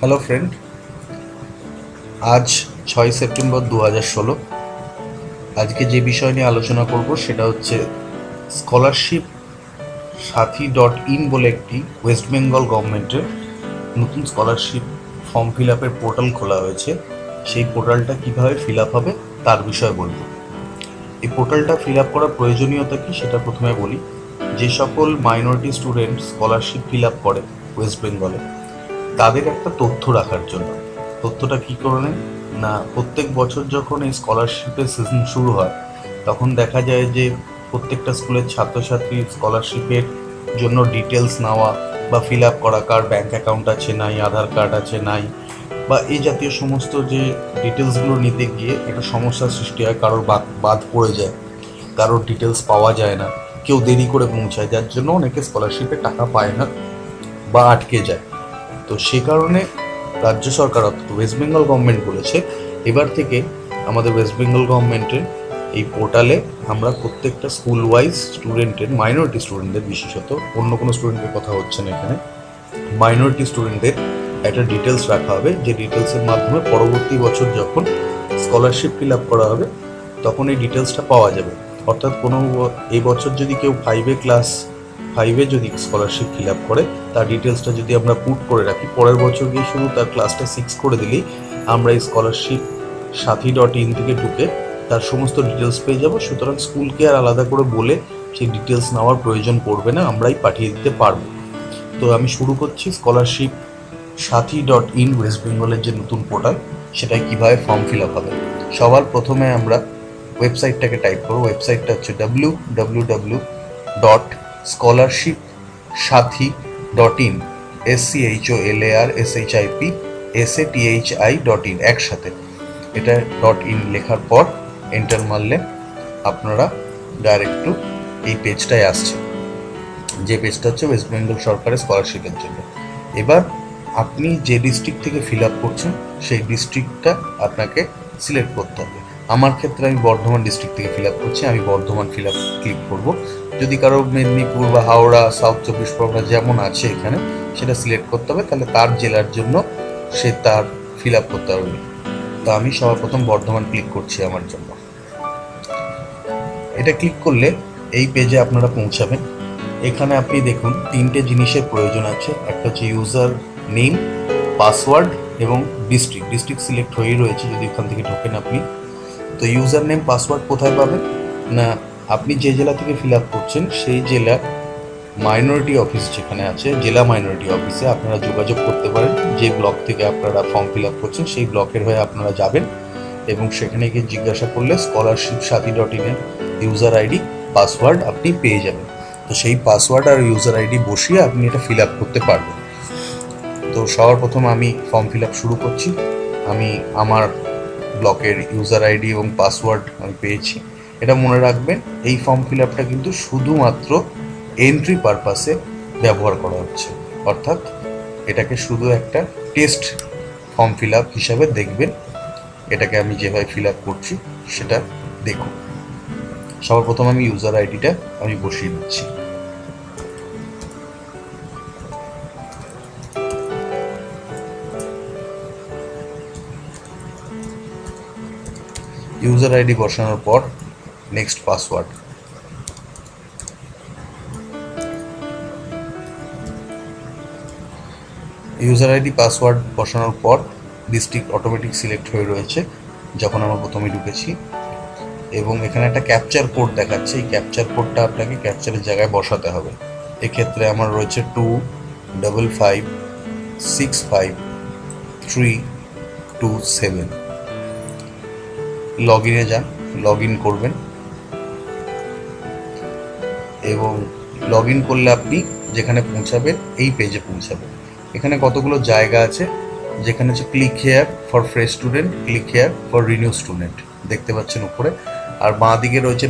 Hello friend, আজ 6 September 2016। আজকে যে বিষয় নিয়ে আলোচনা করব সেটা হচ্ছে স্কলারশিপ সাথী.in বলে একটি ওয়েস্ট বেঙ্গল গভর্নমেন্টের নতুন স্কলারশিপ ফর্ম ফিল আপের পোর্টাল খোলা হয়েছে। সেই পোর্টালটা কীভাবে ফিল আপ হবে তার বিষয়ে বলবো। এই পোর্টালটা ফিল আপ করার প্রয়োজনীয়তা কী সেটা প্রথমে বলি। যে সকল minority student scholarship fill up করে ওয়েস্ট বেঙ্গলে, তাদের একটা তথ্য রাখার জন্য। তথ্যটা কী করে না, প্রত্যেক বছর যখন এই স্কলারশিপের সিজন শুরু হয় তখন দেখা যায় যে প্রত্যেকটা স্কুলের ছাত্রছাত্রী স্কলারশিপের জন্য ডিটেলস নেওয়া বা ফিল আপ করা, কার ব্যাঙ্ক অ্যাকাউন্ট আছে নাই, আধার কার্ড আছে নাই, বা এই জাতীয় সমস্ত যে ডিটেলসগুলো নিতে গিয়ে একটা সমস্যার সৃষ্টি হয়। কারোর বাদ পড়ে যায়, কারোর ডিটেলস পাওয়া যায় না, কেউ দেরি করে পৌঁছায়, যার জন্য অনেকে স্কলারশিপে টাকা পায় না বা আটকে যায়। তো সে কারণে রাজ্য সরকার অর্থাৎ ওয়েস্ট বেঙ্গল গভর্নমেন্ট বলেছে এবার থেকে আমাদের ওয়েস্ট বেঙ্গল গভর্নমেন্টের এই পোর্টালে আমরা প্রত্যেকটা স্কুল ওয়াইজ স্টুডেন্টের, মাইনরিটি স্টুডেন্টদের বিশেষত, অন্য কোনো স্টুডেন্টের কথা হচ্ছে না এখানে, মাইনরিটি স্টুডেন্টদের একটা ডিটেলস রাখা হবে, যে ডিটেলসের মাধ্যমে পরবর্তী বছর যখন স্কলারশিপ ফিল আপ করা হবে তখন এই ডিটেলসটা পাওয়া যাবে। অর্থাৎ কোনো এই বছর যদি কেউ ক্লাস ফাইভে যদি স্কলারশিপ ফিল আপ করে, তার ডিটেলসটা যদি আমরা পুট করে রাখি, পরের বছর গিয়ে শুধু তার ক্লাসটা 6 করে দিলেই আমরা এই স্কলারশিপ সাথী.in থেকে ঢুকে তার সমস্ত ডিটেলস পেয়ে যাব। সুতরাং স্কুলকে আর আলাদা করে বলে সেই ডিটেলস নেওয়ার প্রয়োজন পড়বে না, আমরাই পাঠিয়ে দিতে পারবো। তো আমি শুরু করছি স্কলারশিপ সাথী.in ওয়েস্ট বেঙ্গলের যে নতুন পোর্টাল, সেটায় কীভাবে ফর্ম ফিল আপ হবে। সবার প্রথমে আমরা ওয়েবসাইটটাকে টাইপ করব। ওয়েবসাইটটা হচ্ছে www.scholarshipsathi.in SCHOLARSHIPSATHI.in একসাথে। এটা .in লেখার পর এন্টার মারলে আপনারা ডাইরেক্ট এই পেজটায় আসছে, যে পেজটা হচ্ছে ওয়েস্ট বেঙ্গল সরকারের স্কলারশিপের জন্য। এবার আপনি যে ডিস্ট্রিক্ট থেকে ফিল আপ করছেন সেই ডিস্ট্রিক্টটা আপনাকে সিলেক্ট করতে হবে। আমার ক্ষেত্রে আমি বর্ধমান ডিস্ট্রিক্ট থেকে ফিল আপ করছি, আমি বর্ধমান ফিল আপ ক্লিক করব। যদি কারো মেদিনীপুর বা হাওড়া, সাউথ 24 পরগনা যেমন আছে এখানে, সেটা সিলেক্ট করতে হবে, তাহলে তার জেলার জন্য সে তার ফিল আপ করতে পারবে। তো আমি সবার প্রথম বর্ধমান ক্লিক করছি আমার জন্য। এটা ক্লিক করলে এই পেজে আপনারা পৌঁছাবেন। এখানে আপনি দেখুন 3টে জিনিসের প্রয়োজন আছে। একটা হচ্ছে ইউজার নেম, পাসওয়ার্ড এবং ডিস্ট্রিক্ট সিলেক্ট হয়েই রয়েছে যদি এখান থেকে ঢোকেন আপনি। তো ইউজার নেম, পাসওয়ার্ড কোথায় পাবেন না, আপনি যে জেলা থেকে ফিল আপ করছেন সেই জেলার মাইনরিটি অফিস যেখানে আছে, জেলা মাইনরিটি অফিসে আপনারা যোগাযোগ করতে পারেন। যে ব্লক থেকে আপনারা ফর্ম ফিল আপ করছেন সেই ব্লকের হয়ে আপনারা যাবেন এবং সেখানে গিয়ে জিজ্ঞাসা করলে স্কলারশিপ সাথী.in এর ইউজার আইডি, পাসওয়ার্ড আপনি পেয়ে যাবেন। তো সেই পাসওয়ার্ড আর ইউজার আইডি বসিয়ে আপনি এটা ফিল আপ করতে পারবেন। তো সবার প্রথম আমি ফর্ম ফিল আপ শুরু করছি। আমি আমার ব্লকের ইউজার আইডি এবং পাসওয়ার্ড আমি পেয়েছি। এটা মনে রাখবেন, এই ফর্ম ফিল আপটা কিন্তু শুধুমাত্র এন্ট্রি পারপাসে ব্যবহার করা হচ্ছে, অর্থাৎ এটাকে শুধু একটা টেস্ট ফর্ম ফিল আপ হিসাবে দেখবেন। এটাকে আমি যেভাবে ফিল আপ করছি সেটা দেখুন। সবার প্রথম আমি ইউজার আইডিটা আমি বসিয়ে দিচ্ছি। ইউজার আইডি বসানোর পর next password. User ID password বসানোর পর ডিস্ট্রিক্ট অটোমেটিক সিলেক্ট হয়ে রয়েছে যখন আমরা প্রথমে ঢুকেছি, এবং এখানে একটা ক্যাপচার কোড দেখাচ্ছে। এই ক্যাপচার কোডটা আপনাকে ক্যাপচারের জায়গায় বসাতে হবে। এক্ষেত্রে আমার রয়েছে 255653327। লগ ইনে যান, লগ ইন করবেন এবং লগ ইন করলে আপনি যেখানে পৌঁছাবেন এই পেজে পৌঁছাবেন। এখানে কতগুলো জায়গা আছে, যেখানে হচ্ছে click here for fresh student, click here for renew student দেখতে পাচ্ছেন উপরে। আর বাঁ দিকে রয়েছে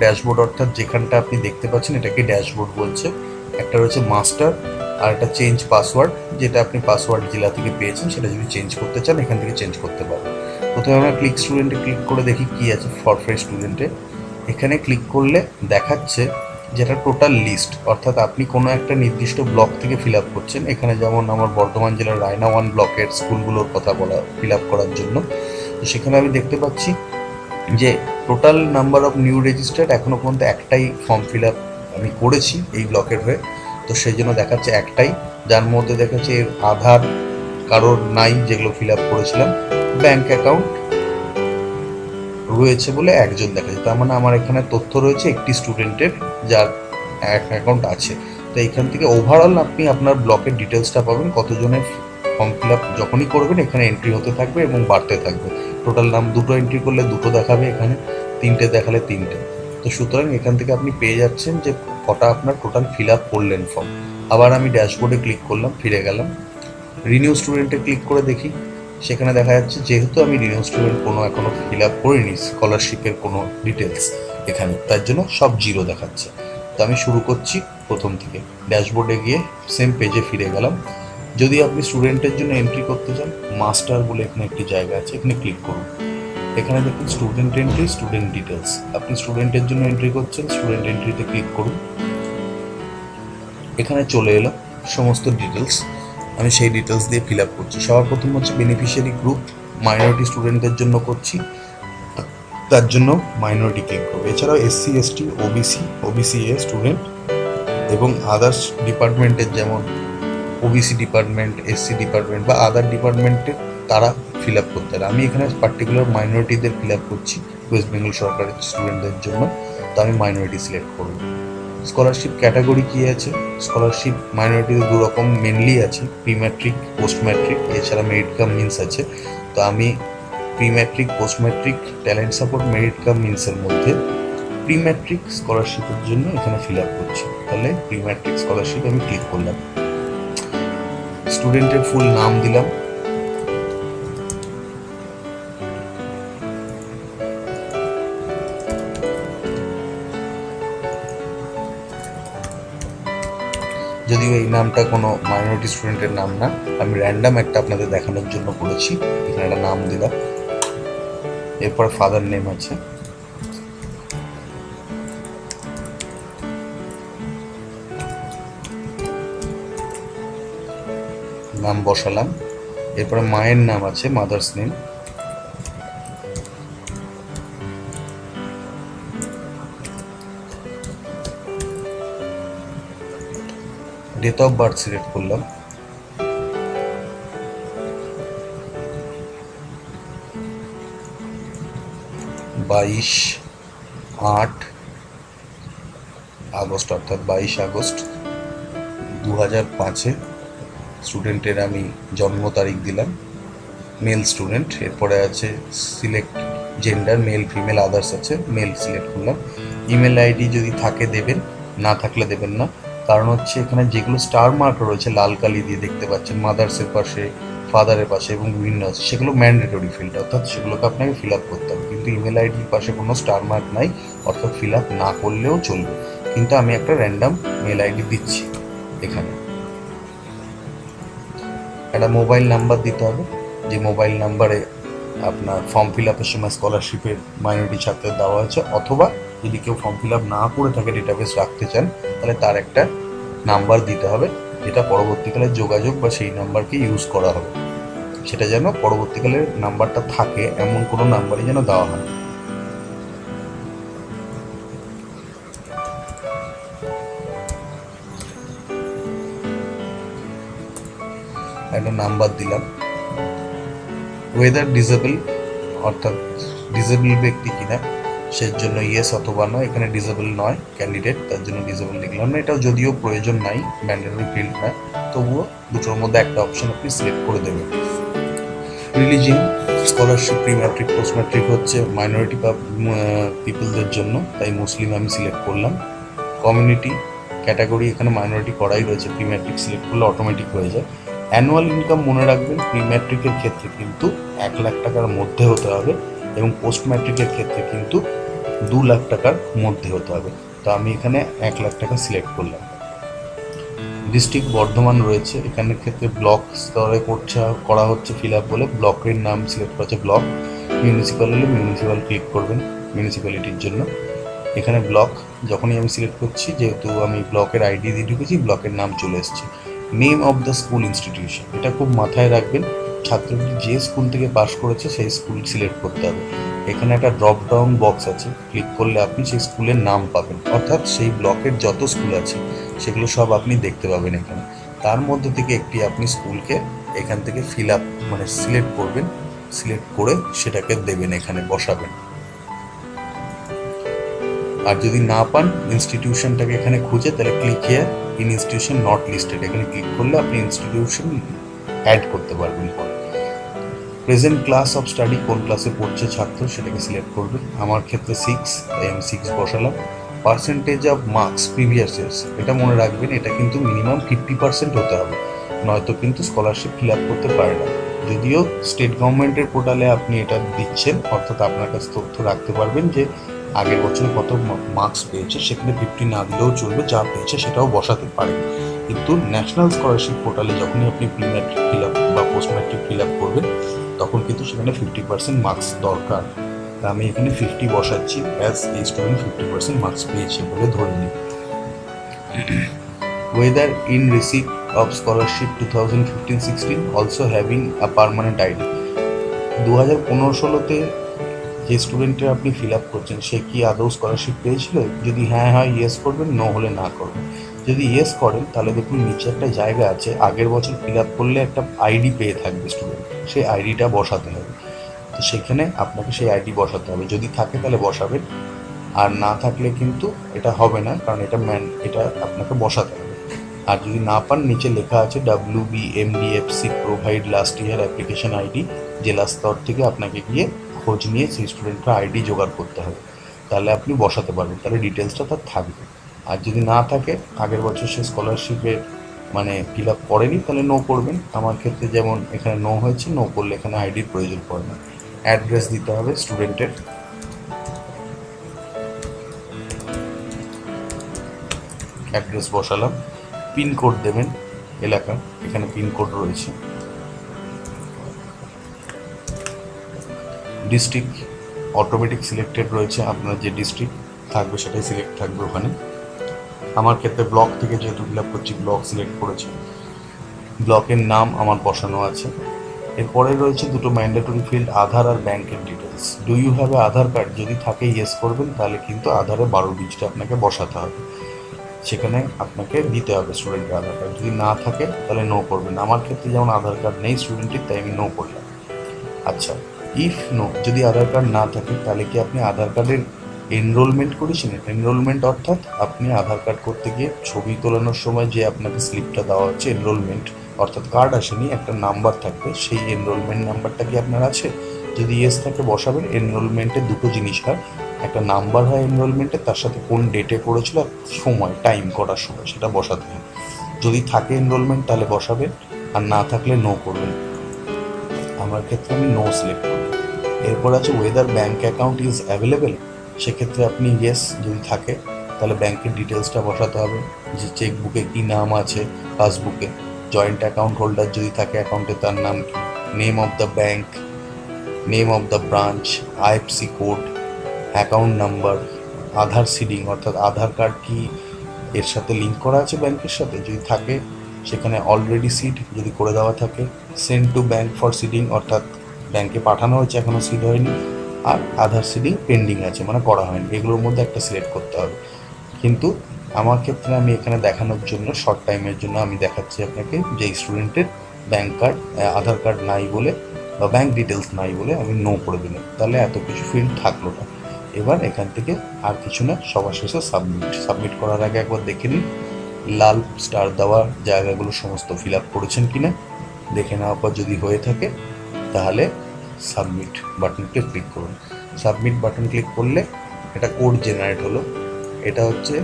ড্যাশবোর্ড অর্থাৎ যেখানটা আপনি দেখতে পাচ্ছেন এটাকে ড্যাশবোর্ড বলছে। একটা রয়েছে মাস্টার আর একটা চেঞ্জ পাসওয়ার্ড, যেটা আপনি পাসওয়ার্ড জেলা থেকে পেয়েছেন সেটা যদি চেঞ্জ করতে চান এখান থেকে চেঞ্জ করতে পারবেন। প্রথমে আমরা ক্লিক স্টুডেন্টে ক্লিক করে দেখি কি আছে ফর ফ্রেশ স্টুডেন্টে। এখানে ক্লিক করলে দেখাচ্ছে যেটা টোটাল লিস্ট, অর্থাৎ আপনি কোনো একটা নির্দিষ্ট ব্লক থেকে ফিল আপ করছেন। এখানে যেমন আমার বর্ধমান জেলার রায়না 1 ব্লকের স্কুলগুলোর কথা বলা ফিল আপ করার জন্য। তো সেখানে আমি দেখতে পাচ্ছি যে total number of new registered এখনও পর্যন্ত একটাই ফর্ম ফিল আপ আমি করেছি এই ব্লকের হয়ে। তো সেই জন্য দেখাচ্ছে একটাই, যার মধ্যে দেখাচ্ছে এর আধার কারোর নাই যেগুলো ফিল আপ করেছিলাম, ব্যাঙ্ক অ্যাকাউন্ট রয়েছে বলে একজন দেখাচ্ছে। তার মানে আমার এখানে তথ্য রয়েছে একটি স্টুডেন্টের যার অ্যাকাউন্ট আছে। তো এইখান থেকে ওভারঅল আপনি আপনার ব্লকের ডিটেলসটা পাবেন, কতজনের ফর্ম ফিল আপ যখনই করবেন এখানে এন্ট্রি হতে থাকবে এবং বাড়তে থাকবে। টোটাল নাম দুটো এন্ট্রি করলে দুটো দেখাবে, এখানে তিনটে দেখালে তিনটে। তো সুতরাং এখান থেকে আপনি পেয়ে যাচ্ছেন যে কটা আপনার টোটাল ফিল আপ করলেন ফর্ম। আবার আমি ড্যাশবোর্ডে ক্লিক করলাম, ফিরে গেলাম, রিনিউ স্টুডেন্টে ক্লিক করে দেখি। সেখানে দেখা যাচ্ছে যেহেতু আমি রিনিউ স্টুডেন্ট কোনো এখনও ফিল আপ করিনি স্কলারশিপের কোনো ডিটেলস এখানে, তার জন্য সব জিরো দেখাচ্ছে। তো আমি শুরু করছি প্রথম থেকে, ড্যাশবোর্ডে গিয়ে সেম পেজে ফিরে গেলাম। যদি আপনি স্টুডেন্টের জন্য এন্ট্রি করতে চান, মাস্টার বলে এখানে একটি জায়গা আছে, এখানে ক্লিক করুন। এখানে দেখুন স্টুডেন্ট এন্ট্রি, স্টুডেন্ট ডিটেলস। আপনি স্টুডেন্টের জন্য এন্ট্রি করছেন, স্টুডেন্ট এন্ট্রিতে ক্লিক করুন। এখানে চলে এলো সমস্ত ডিটেলস, আমি সেই ডিটেলস দিয়ে ফিল আপ করছি। সবার প্রথম হচ্ছে বেনিফিশিয়ারি গ্রুপ, মাইনরিটি স্টুডেন্টদের জন্য করছি, তার জন্য মাইনরিটি ক্লিক করবো। এছাড়াও SC ST OBC a student এবং আদার্স ডিপার্টমেন্টের যেমন OBC ডিপার্টমেন্ট, SC ডিপার্টমেন্ট বা আদার ডিপার্টমেন্টের তারা ফিল আপ করতে পারে। আমি এখানে পার্টিকুলার মাইনরিটিদের ফিল আপ করছি ওয়েস্ট বেঙ্গল সরকারের স্টুডেন্টদের জন্য, তো আমি মাইনরিটি সিলেক্ট করব। স্কলারশিপ ক্যাটাগরি কী আছে? স্কলারশিপ মাইনরিটিতে দু রকম মেনলি আছে, প্রি ম্যাট্রিক, পোস্ট ম্যাট্রিক, এছাড়া মেরিট কাম মিন্স আছে। তো আমি pre matric, post matric, talent support, merit cum মিন্সের মধ্যে প্রি ম্যাট্রিক স্কলারশিপের জন্য এখানে ফিল আপ করছি। তাহলে প্রি ম্যাট্রিক স্কলারশিপ আমি ক্লিক করলাম, স্টুডেন্টের ফুল নাম দিলাম, যদিও এই নামটা কোনো মাইনরিটি স্টুডেন্টের নাম না, আমি র্যান্ডাম একটা আপনাদের দেখানোর জন্য করেছি। এখানে একটা নাম দিলাম, এরপর ফাদার নেম আছে, নাম বসালাম। এরপরে মায়ের নাম আছে, mother's name, date of birth select করলাম, বাইশ আগস্ট, অর্থাৎ 22 আগস্ট 2005 স্টুডেন্টের আমি জন্ম তারিখ দিলাম, মেল স্টুডেন্ট। এরপরে আছে select gender, male female others আছে, মেল সিলেক্ট করলাম। ইমেল আইডি যদি থাকে দেবেন, না থাকলে দেবেন না, কারণ হচ্ছে এখানে যেগুলো স্টার মার্ক রয়েছে লাল কালি দিয়ে দেখতে পাচ্ছেন মাদার্সের পাশে, ফাদারের পাশে এবং বিভিন্ন আছে, সেগুলো ম্যান্ডেটরি ফিল্ড, অর্থাৎ সেগুলোকে আপনাকে ফিল আপ করতে হবে। কিন্তু ইমেল আইডির পাশে কোনো স্টার মার্ক নাই, অর্থাৎ ফিল আপ না করলেও চলবে। কিন্তু আমি একটা র্যান্ডাম মেল আইডি দিচ্ছি। এখানে একটা মোবাইল নাম্বার দিতে হবে, যে মোবাইল নাম্বারে আপনার ফর্ম ফিল আপের সময় স্কলারশিপের মাইনরিটি ছাত্রের দেওয়া হয়েছে, অথবা যদি কেউ ফর্ম ফিল আপ না করে থাকে, ডেটাবেস রাখতে চান, তাহলে তার একটা নাম্বার দিতে হবে, যেটা পরবর্তীকালে যোগাযোগ বা সেই নাম্বারকে ইউজ করা হবে। সেটা যেন পরবর্তীকালে নাম্বারটা থাকে এমন কোনো নাম্বারই যেন দেওয়া হয়। একটা নাম্বার দিলাম। ওয়েদার ডিসেবল, অর্থাৎ ডিসেবল ব্যক্তি কিনা, সেই জন্য ইয়েস অথবা নয়। এখানে ডিসেবল নয় ক্যান্ডিডেট, তার জন্য ডিসেবল লিখলাম না। এটাও যদিও প্রয়োজন নাই, ম্যান্ডেটরি ফিল্ড না, তবুও দুটোর মধ্যে একটা অপশন আপনি সিলেক্ট করে দেবেন। Religion, scholarship pre matric, post matric হচ্ছে মাইনরিটি বা পিপলদের জন্য, তাই মুসলিম আমি সিলেক্ট করলাম। কমিউনিটি ক্যাটাগরি এখানে মাইনরিটি করাই রয়েছে, প্রি ম্যাট্রিক সিলেক্ট করলে অটোমেটিক হয়ে যায়। অ্যানুয়াল ইনকাম মনে রাখবেন, প্রি ম্যাট্রিকের ক্ষেত্রে কিন্তু 1 লাখ টাকার মধ্যে হতে হবে এবং পোস্ট ম্যাট্রিকের ক্ষেত্রে কিন্তু 2 লাখ টাকার মধ্যে হতে হবে। তো আমি এখানে 1 লাখ টাকা সিলেক্ট করলাম। ডিস্ট্রিক্ট বর্ধমান রয়েছে, এখানের ক্ষেত্রে ব্লক স্তরে করা হচ্ছে ফিল আপ বলে ব্লকের নাম সিলেক্ট করা হচ্ছে ব্লক। মিউনিসিপ্যাল হলে মিউনিসিপ্যাল ক্লিক করবেন মিউনিসিপ্যালিটির জন্য। এখানে ব্লক যখনই আমি সিলেক্ট করছি, যেহেতু আমি ব্লকের আইডি দিয়ে ঢুকেছি, ব্লকের নাম চলে এসছে। Name of the school institution, এটা খুব মাথায় রাখবেন, ছাত্রটি যে স্কুল থেকে পাস করেছে সেই স্কুল সিলেক্ট করতে হবে। এখানে একটা ড্রপ ডাউন বক্স আছে, ক্লিক করলে আপনি সেই স্কুলের নাম পাবেন, অর্থাৎ সেই ব্লকের যত স্কুল আছে সেগুলো সব আপনি দেখতে পাবেন এখানে। তার মধ্যে থেকে একটি আপনি স্কুলকে এখান থেকে ফিল আপ মানে সিলেক্ট করবেন, সিলেক্ট করে সেটাকে দেবেন, এখানে বসাবেন। আর যদি না পান ইনস্টিটিউশনটাকে এখানে খুঁজে, তাহলে click here in institution not listed, এখানে ক্লিক করলে আপনি ইনস্টিটিউশন অ্যাড করতে পারবেন। প্রেজেন্ট ক্লাস অফ স্টাডি, কোন ক্লাসে পড়ছে ছাত্র সেটাকে সিলেক্ট করবেন। আমার ক্ষেত্রে 6, তাই আমি 6 বসালাম। Percentage of marks previous years, এটা মনে রাখবেন, এটা কিন্তু মিনিমাম 50% হতে হবে, নয়তো কিন্তু স্কলারশিপ ফিল আপ করতে পারে না। যদিও স্টেট গভর্নমেন্টের পোর্টালে আপনি এটা দিচ্ছেন, অর্থাৎ আপনার কাছে তথ্য রাখতে পারবেন যে আগের বছরে কত মার্কস পেয়েছে, সেখানে 50 না দিলেও চলবে, যা পেয়েছে সেটাও বসাতে পারেন। কিন্তু ন্যাশনাল স্কলারশিপ পোর্টালে যখনই আপনি প্রি ম্যাট্রিক ফিল আপ বা পোস্ট ম্যাট্রিক ফিল আপ করবেন, তখন কিন্তু সেখানে 50% মার্কস দরকার। তা আমি এখানে 50 বসাচ্ছি, অ্যাজ এই স্টুডেন্ট 50% মার্কস পেয়েছে বলে ধরে নিই। whether in receipt of scholarship 2015-16 also having a permanent ID, 2015-16তে যে স্টুডেন্টের আপনি ফিল আপ করছেন সে কি আদৌ স্কলারশিপ পেয়েছিল? যদি হ্যাঁ হয় ইয়েস করবেন, নো হলে না করবেন। যদি ইয়েস করেন তাহলে দেখুন নিচে একটা জায়গা আছে, আগের বছর ফিল আপ করলে একটা আইডি পেয়ে থাকবে স্টুডেন্ট, সেই আইডিটা বসাতে হবে। তো সেখানে আপনাকে সেই আইডি বসাতে হবে, যদি থাকে তাহলে বসাবেন, আর না থাকলে কিন্তু এটা হবে না, কারণ এটা আপনাকে বসাতে হবে। আর যদি না পান, নিচে লেখা আছে WBMDFC provide last year application ID, জেলা স্তর থেকে আপনাকে গিয়ে খোঁজ নিয়ে সেই স্টুডেন্টরা আইডি জোগাড় করতে হবে, তাহলে আপনি বসাতে পারবেন, তাহলে ডিটেলসটা তার থাকবে। আর যদি না থাকে, আগের বছর সে স্কলারশিপের মানে ফিল আপ করেনি, তাহলে নো করবেন। আমার ক্ষেত্রে যেমন এখানে নো হয়েছে, নো করলে এখানে আইডির প্রয়োজন পড়ে না। অ্যাড্রেস দিতে হবে স্টুডেন্টের, অ্যাড্রেস বসালাম। পিনকোড দেবেন এলাকা, এখানে পিনকোড রয়েছে। ডিস্ট্রিক্ট অটোমেটিক সিলেক্টেড রয়েছে, আপনার যে ডিস্ট্রিক্ট থাকবে সেটাই সিলেক্ট থাকবে ওখানে। আমার ক্ষেত্রে ব্লক থেকে যেহেতু ফিল আপ করছি, ব্লক সিলেক্ট করেছি, ব্লকের নাম আমার বসানো আছে। এরপরে রয়েছে দুটো ম্যান্ডেটরি ফিল্ড, আধার আর ব্যাংকের details. Do you have a Aadhaar card, যদি থাকে ইয়েস করবেন, তাহলে কিন্তু আধারে 12 ডিজিট আপনাকে বসাতে হবে, সেখানে আপনাকে দিতে হবে স্টুডেন্টের আধার কার্ড। যদি না থাকে তাহলে নো করবেন। আমার ক্ষেত্রে যেমন আধার কার্ড নেই স্টুডেন্টের, তাই আমি নো করলাম। আচ্ছা, ইফ নো, যদি আধার কার্ড না থাকে তাহলে কি আপনি আধার কার্ডের এনরোলমেন্ট করেছিলেন? এনরোলমেন্ট অর্থাৎ আপনি আধার কার্ড করতে গিয়ে ছবি তোলানোর সময় যে আপনাকে স্লিপটা দেওয়া হচ্ছে এনরোলমেন্ট, অর্থাৎ কার্ড আসেনি, একটা নাম্বার থাকবে, সেই এনরোলমেন্ট নাম্বারটা কি আপনার আছে? যদি ইয়েস থাকে বসাবেন। এনরোলমেন্টে দুটো জিনিস হয়, একটা নাম্বার হয় এনরোলমেন্টে, তার সাথে কোন ডেটে করেছিল আর সময়, টাইম করার সময়, সেটা বসাতে হয়। যদি থাকে এনরোলমেন্ট তাহলে বসাবেন, আর না থাকলে নো করবেন। আমার ক্ষেত্রে আমি নো সিলেক্ট করি। এরপর আছে weather bank account is available, সেক্ষেত্রে আপনি ইয়েস, যদি থাকে তাহলে ব্যাংকের ডিটেলসটা বসাতে হবে, যে চেকবুকে কী নাম আছে, পাসবুকে জয়েন্ট অ্যাকাউন্ট হোল্ডার যদি থাকে অ্যাকাউন্টে তার নাম কি, name of the bank, name of the branch, IFSC code, account number, Aadhaar seeding অর্থাৎ আধার কার্ড কি এর সাথে লিঙ্ক করা আছে ব্যাংকের সাথে, যদি থাকে সেখানে অলরেডি সিড যদি করে দেওয়া থাকে, send to bank for seeding অর্থাৎ ব্যাংকে পাঠানো হয়েছে এখনও সিড হয়নি, আর আধার সিডিং পেন্ডিং আছে মানে করা হয়নি, এগুলোর মধ্যে একটা সিলেক্ট করতে হবে। কিন্তু আমার ক্ষেত্রে আমি এখানে দেখানোর জন্য শর্ট টাইমের জন্য আমি দেখাচ্ছি আপনাকে যে স্টুডেন্টের ব্যাংক কার্ড আধার কার্ড নাই বলে বা ব্যাংক ডিটেলস নাই বলে আমি নো করে দিলাম, তাহলে এত কিছু ফিল্ড থাকলো না। এবার এখান থেকে আর কিছু না, সবার শেষে সাবমিট করার আগে একবার দেখে নিন লাল স্টার দেওয়া জায়গাগুলো সমস্ত ফিল আপ করেছেন কিনা, দেখে নেওয়ার পর যদি হয়ে থাকে তাহলে সাবমিট বাটনকে ক্লিক করুন। সাবমিট বাটন ক্লিক করলে এটা কোড জেনারেট হলো, এটা হচ্ছে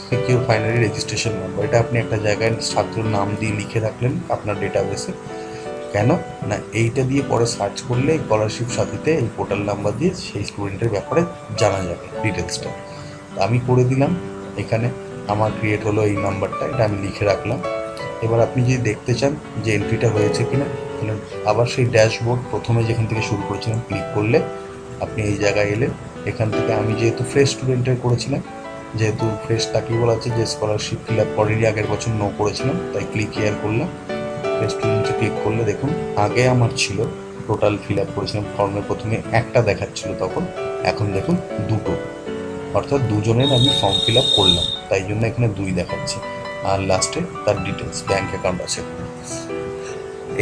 সিকিউর ফাইনালি রেজিস্ট্রেশন নাম্বার। এটা আপনি একটা জায়গায় ছাত্রের নাম দিয়ে লিখে রাখলেন আপনার ডেটাবেসে, কেন না এইটা দিয়ে পরে সার্চ করলে স্কলারশিপ সাথীতে এই পোর্টাল নাম্বার দিয়ে সেই স্টুডেন্টের ব্যাপারে জানা যাবে ডিটেলসটা। আমি করে দিলাম, এখানে আমার ক্রিয়েট হলো এই নাম্বারটা, এটা আমি লিখে রাখলাম। এবার আপনি যদি দেখতে চান যে এন্ট্রিটা হয়েছে কিনা, তাহলে আবার সেই ড্যাশবোর্ড প্রথমে যেখান থেকে শুরু করেছিলাম ক্লিক করলে আপনি এই জায়গায় এলেন, এখান থেকে আমি যেহেতু ফ্রেশ স্টুডেন্টের করেছিলাম, যেহেতু ফ্রেশ তাকেই বলা আছে যে স্কলারশিপ ফিল আপ করেনি, আগের বছর নো করেছিলাম, তাই ক্লিক হিয়ার করলাম। ফ্রেশ স্টুডেন্টে ক্লিক করলে দেখুন আগে আমার ছিল টোটাল ফিল আপ করেছিলাম ফর্মে প্রথমে একটা দেখাচ্ছিল তখন, এখন দেখুন দুটো, অর্থাৎ দুজনের আমি ফর্ম ফিল আপ করলাম, তাই জন্য এখানে 2 দেখাচ্ছে। আর লাস্টে তার ডিটেলস, ব্যাঙ্ক অ্যাকাউন্ট আছে।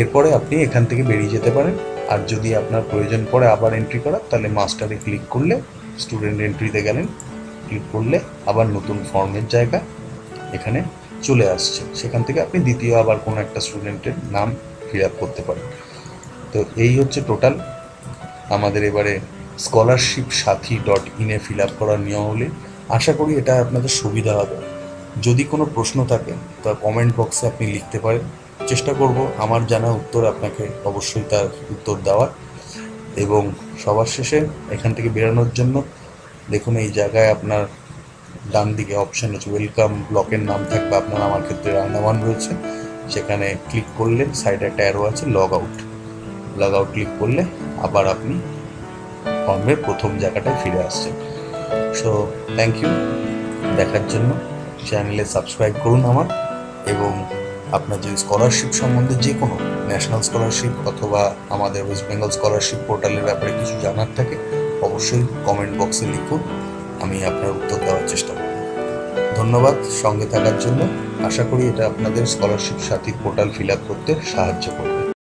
এরপরে আপনি এখান থেকে বেরিয়ে যেতে পারেন। আর যদি আপনার প্রয়োজন পড়ে আবার এন্ট্রি করার, তাহলে মাস্টারে ক্লিক করলে স্টুডেন্ট এন্ট্রিতে গেলেন, ক্লিক করলে আবার নতুন ফর্মের জায়গা এখানে চলে আসছে, সেখান থেকে আপনি দ্বিতীয় আবার কোনো একটা স্টুডেন্টের নাম ফিল আপ করতে পারেন। তো এই হচ্ছে টোটাল আমাদের এবারে স্কলারশিপ সাথী .in-এ ফিল আপ করার নিয়মাবলী। আশা করি এটা আপনাদের সুবিধা হবে। যদি কোনো প্রশ্ন থাকে তা কমেন্ট বক্সে আপনি লিখতে পারেন, চেষ্টা করব আমার জানা উত্তর আপনাকে অবশ্যই তার উত্তর দেওয়ার। এবং সবার শেষে এখান থেকে বেরোনোর জন্য দেখুন এই জায়গায় আপনার ডান দিকে অপশান আছে, ওয়েলকাম ব্লকের নাম থাকবে আপনার, আমার ক্ষেত্রে রায়নাওয়ান রয়েছে, সেখানে ক্লিক করলে সাইডে একটা অ্যারো আছে লগ আউট ক্লিক করলে আবার আপনি ফর্মের প্রথম জায়গাটায় ফিরে আসছেন। সো থ্যাংক ইউ দেখার জন্য। চ্যানেলে সাবস্ক্রাইব করুন আমার, এবং আপনার যদি স্কলারশিপ সম্বন্ধে যে কোনো ন্যাশনাল স্কলারশিপ অথবা আমাদের ওয়েস্ট বেঙ্গল স্কলারশিপ পোর্টালের ব্যাপারে কিছু জানার থাকে অবশ্যই কমেন্ট বক্সে লিখুন, আমি আপনার উত্তর দেওয়ার চেষ্টা করব। ধন্যবাদ সঙ্গে থাকার জন্য। আশা করি এটা আপনাদের স্কলারশিপ সাথী পোর্টাল ফিল আপ করতে সাহায্য করবে।